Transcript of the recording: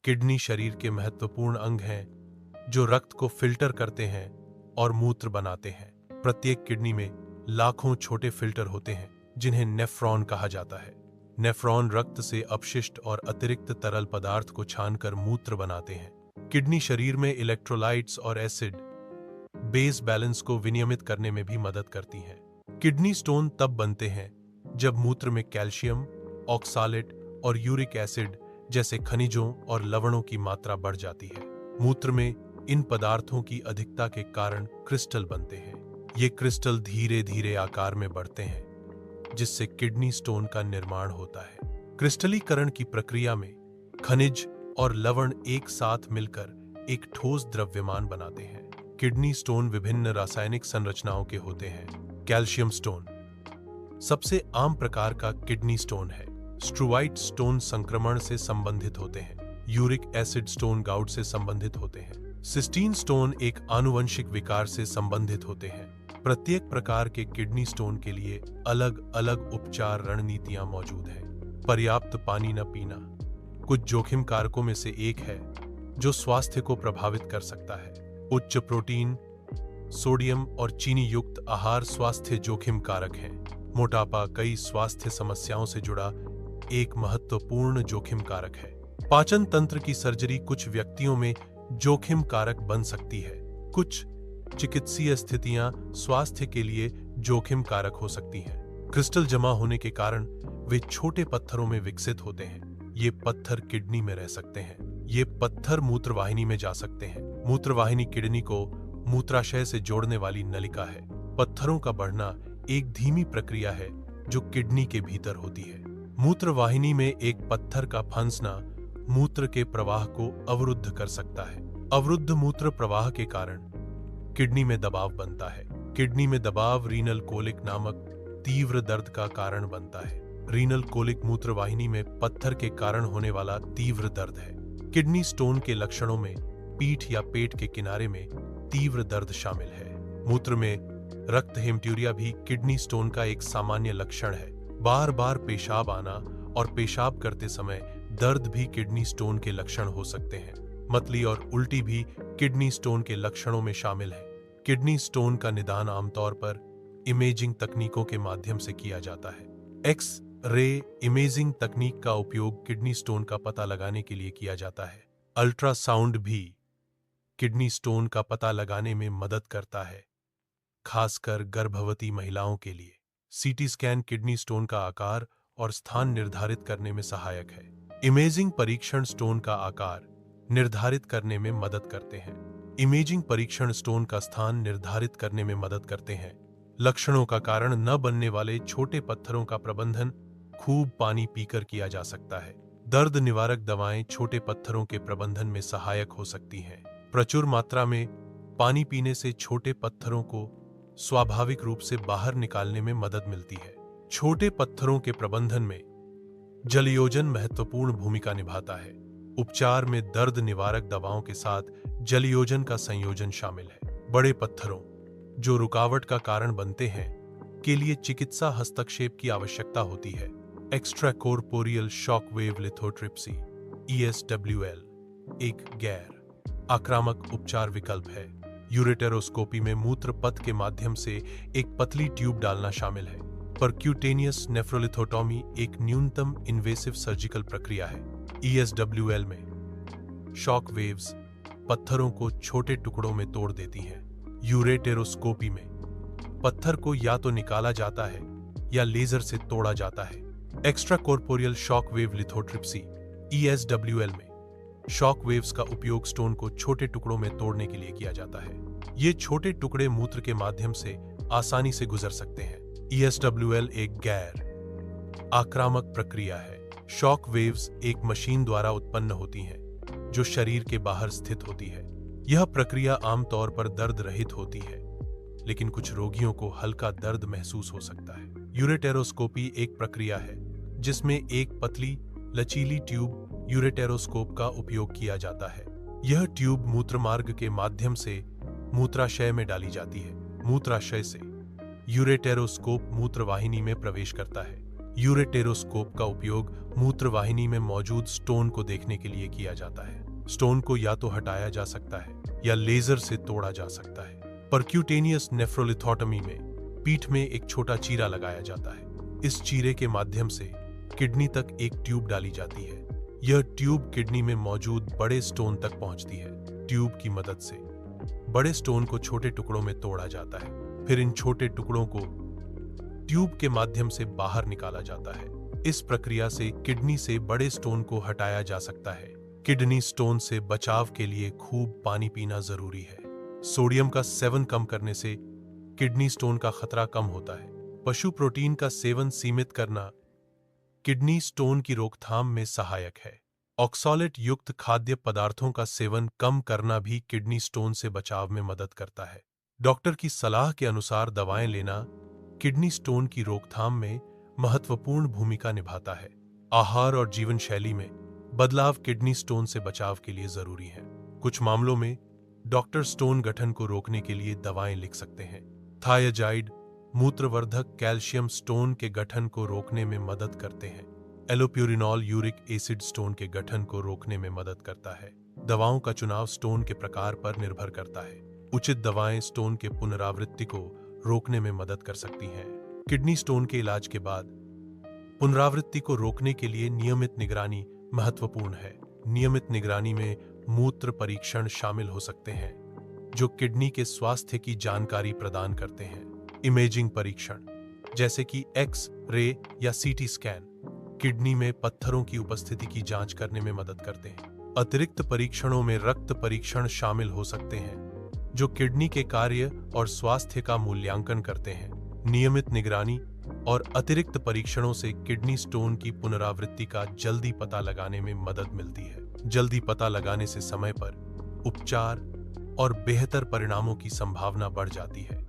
Kidney शरीर के महत्वपूर्ण अंग हैं जो रक्त को फिल्टर करते हैं और मूत्र बनाते हैं। प्रत्येक किडनी में लाखों छोटे फिल्टर होते हैं जिन्हें नेफ्रॉन कहा जाता है। नेफ्रॉन रक्त से अपशिष्ट और अतिरिक्त तरल पदार्थ को छानकर मूत्र बनाते हैं। किडनी शरीर में इलेक्ट्रोलाइट्स और एसिड बेस बैलेंस को विनियमित करने में भी मदद करती हैं। किडनी स्टोन तब बनते हैं जब मूत्र में कैल्शियम, ऑक्सालेट और यूरिक एसिड जैसे खनिजों और लवणों की मात्रा बढ़ जाती है। मूत्र में इन पदार्थों की अधिकता के कारण क्रिस्टल बनते हैं। ये क्रिस्टल धीरे धीरे आकार में बढ़ते हैं जिससे किडनी स्टोन का निर्माण होता है। क्रिस्टलीकरण की प्रक्रिया में खनिज और लवण एक साथ मिलकर एक ठोस द्रव्यमान बनाते हैं। किडनी स्टोन विभिन्न रासायनिक संरचनाओं के होते हैं। कैल्शियम स्टोन सबसे आम प्रकार का किडनी स्टोन है। स्ट्रूवाइट स्टोन संक्रमण से संबंधित होते हैं। यूरिक एसिड स्टोन गाउट से संबंधित होते हैं। सिस्टीन स्टोन एक आनुवंशिक विकार से संबंधित होते हैं। प्रत्येक प्रकार के किडनी स्टोन के लिए अलग अलग उपचार रणनीतियां मौजूद हैं। पर्याप्त पानी न पीना कुछ जोखिम कारकों में से एक है जो स्वास्थ्य को प्रभावित कर सकता है। उच्च प्रोटीन, सोडियम और चीनी युक्त आहार स्वास्थ्य जोखिम कारक हैं। मोटापा कई स्वास्थ्य समस्याओं से जुड़ा एक महत्वपूर्ण जोखिम कारक है। पाचन तंत्र की सर्जरी कुछ व्यक्तियों में जोखिम कारक बन सकती है। कुछ चिकित्सीय स्थितियां स्वास्थ्य के लिए जोखिम कारक हो सकती हैं। क्रिस्टल जमा होने के कारण वे छोटे पत्थरों में विकसित होते हैं। ये पत्थर किडनी में रह सकते हैं। ये पत्थर मूत्रवाहिनी में जा सकते हैं। मूत्रवाहिनी किडनी को मूत्राशय से जोड़ने वाली नलिका है। पत्थरों का बढ़ना एक धीमी प्रक्रिया है जो किडनी के भीतर होती है। मूत्रवाहिनी में एक पत्थर का फंसना मूत्र के प्रवाह को अवरुद्ध कर सकता है। अवरुद्ध मूत्र प्रवाह के कारण किडनी में दबाव बनता है। किडनी में दबाव रीनल कोलिक नामक तीव्र दर्द का कारण बनता है। रीनल कोलिक मूत्रवाहिनी में पत्थर के कारण होने वाला तीव्र दर्द है। किडनी स्टोन के लक्षणों में पीठ या पेट के किनारे में तीव्र दर्द शामिल है। मूत्र में रक्त हेमट्यूरिया भी किडनी स्टोन का एक सामान्य लक्षण है। बार बार पेशाब आना और पेशाब करते समय दर्द भी किडनी स्टोन के लक्षण हो सकते हैं। मतली और उल्टी भी किडनी स्टोन के लक्षणों में शामिल है। किडनी स्टोन का निदान आमतौर पर इमेजिंग तकनीकों के माध्यम से किया जाता है। एक्स रे इमेजिंग तकनीक का उपयोग किडनी स्टोन का पता लगाने के लिए किया जाता है। अल्ट्रासाउंड भी किडनी स्टोन का पता लगाने में मदद करता है, खासकर गर्भवती महिलाओं के लिए। सीटी स्कैन किडनी स्टोन का आकार और स्थान निर्धारित करने में सहायक है। इमेजिंग परीक्षण स्टोन का आकार निर्धारित करने में मदद करते हैं। इमेजिंग परीक्षण स्टोन का स्थान निर्धारित करने में मदद करते हैं। लक्षणों का कारण न बनने वाले छोटे पत्थरों का प्रबंधन खूब पानी पीकर किया जा सकता है। दर्द निवारक दवाएं छोटे पत्थरों के प्रबंधन में सहायक हो सकती हैं। प्रचुर मात्रा में पानी पीने से छोटे पत्थरों को स्वाभाविक रूप से बाहर निकालने में मदद मिलती है। छोटे पत्थरों के प्रबंधन में जलयोजन महत्वपूर्ण भूमिका निभाता है। उपचार में दर्द निवारक दवाओं के साथ जलयोजन का संयोजन शामिल है। बड़े पत्थरों जो रुकावट का कारण बनते हैं के लिए चिकित्सा हस्तक्षेप की आवश्यकता होती है। एक्स्ट्राकॉर्पोरियल शॉक वेव लिथोट्रिप्सी ESWL एक गैर आक्रामक उपचार विकल्प है। यूरेटेरोस्कोपी में मूत्र पथ के माध्यम से एक पतली ट्यूब डालना शामिल है। परक्यूटेनियस नेफ्रोलिथोटॉमी एक न्यूनतम इन्वेसिव सर्जिकल प्रक्रिया है। ESWL में शॉक वेव्स पत्थरों को छोटे टुकड़ों में तोड़ देती हैं। यूरेटेरोस्कोपी में पत्थर को या तो निकाला जाता है या लेजर से तोड़ा जाता है। एक्स्ट्राकॉर्पोरियल शॉक वेव लिथोट्रिप्सी ESWL में शॉक वेव्स का उपयोग स्टोन को छोटे टुकड़ों में तोड़ने के लिए किया जाता है। ये छोटे टुकड़े मूत्र के माध्यम से आसानी से गुजर सकते हैं। ESWL एक गैर आक्रामक प्रक्रिया है। शॉक वेव्स एक मशीन द्वारा उत्पन्न होती हैं जो शरीर के बाहर स्थित होती है। यह प्रक्रिया आमतौर पर दर्द रहित होती है, लेकिन कुछ रोगियों को हल्का दर्द महसूस हो सकता है। यूरेटेरोस्कोपी एक प्रक्रिया है जिसमें एक पतली लचीली ट्यूब यूरेटेरोस्कोप का उपयोग किया जाता है। यह ट्यूब मूत्रमार्ग के माध्यम से मूत्राशय में डाली जाती है। मूत्राशय से यूरेटेरोस्कोप मूत्रवाहिनी में प्रवेश करता है। यूरेटेरोस्कोप का उपयोग मूत्रवाहिनी में मौजूद स्टोन को देखने के लिए किया जाता है। स्टोन को या तो हटाया जा सकता है या लेजर से तोड़ा जा सकता है। परक्यूटेनियस नेफ्रोलिथोटमी में पीठ में एक छोटा चीरा लगाया जाता है। इस चीरे के माध्यम से किडनी तक एक ट्यूब डाली जाती है। यह ट्यूब किडनी में मौजूद बड़े स्टोन तक पहुंचती है। ट्यूब की मदद से बड़े स्टोन को छोटे टुकड़ों में तोड़ा जाता है। फिर इन छोटे टुकड़ों को ट्यूब के माध्यम से बाहर निकाला जाता है। इस प्रक्रिया से किडनी से बड़े स्टोन को हटाया जा सकता है। किडनी स्टोन से बचाव के लिए खूब पानी पीना जरूरी है। सोडियम का सेवन कम करने से किडनी स्टोन का खतरा कम होता है। पशु प्रोटीन का सेवन सीमित करना किडनी स्टोन की रोकथाम में सहायक है। ऑक्सैलेट युक्त खाद्य पदार्थों का सेवन कम करना भी किडनी स्टोन से बचाव में मदद करता है। डॉक्टर की सलाह के अनुसार दवाएं लेना किडनी स्टोन की रोकथाम में महत्वपूर्ण भूमिका निभाता है। आहार और जीवन शैली में बदलाव किडनी स्टोन से बचाव के लिए जरूरी है। कुछ मामलों में डॉक्टर स्टोन गठन को रोकने के लिए दवाएं लिख सकते हैं। थायाजाइड मूत्रवर्धक कैल्शियम स्टोन के गठन को रोकने में मदद करते हैं। एलोप्यूरिनॉल यूरिक एसिड स्टोन के गठन को रोकने में मदद करता है। दवाओं का चुनाव स्टोन के प्रकार पर निर्भर करता है। उचित दवाएं स्टोन के पुनरावृत्ति को रोकने में मदद कर सकती हैं। किडनी स्टोन के इलाज के बाद पुनरावृत्ति को रोकने के लिए नियमित निगरानी महत्वपूर्ण है। नियमित निगरानी में मूत्र परीक्षण शामिल हो सकते हैं जो किडनी के स्वास्थ्य की जानकारी प्रदान करते हैं। इमेजिंग परीक्षण जैसे कि एक्स रे या सीटी स्कैन किडनी में पत्थरों की उपस्थिति की जांच करने में मदद करते हैं। अतिरिक्त परीक्षणों में रक्त परीक्षण शामिल हो सकते हैं जो किडनी के कार्य और स्वास्थ्य का मूल्यांकन करते हैं। नियमित निगरानी और अतिरिक्त परीक्षणों से किडनी स्टोन की पुनरावृत्ति का जल्दी पता लगाने में मदद मिलती है। जल्दी पता लगाने से समय पर उपचार और बेहतर परिणामों की संभावना बढ़ जाती है।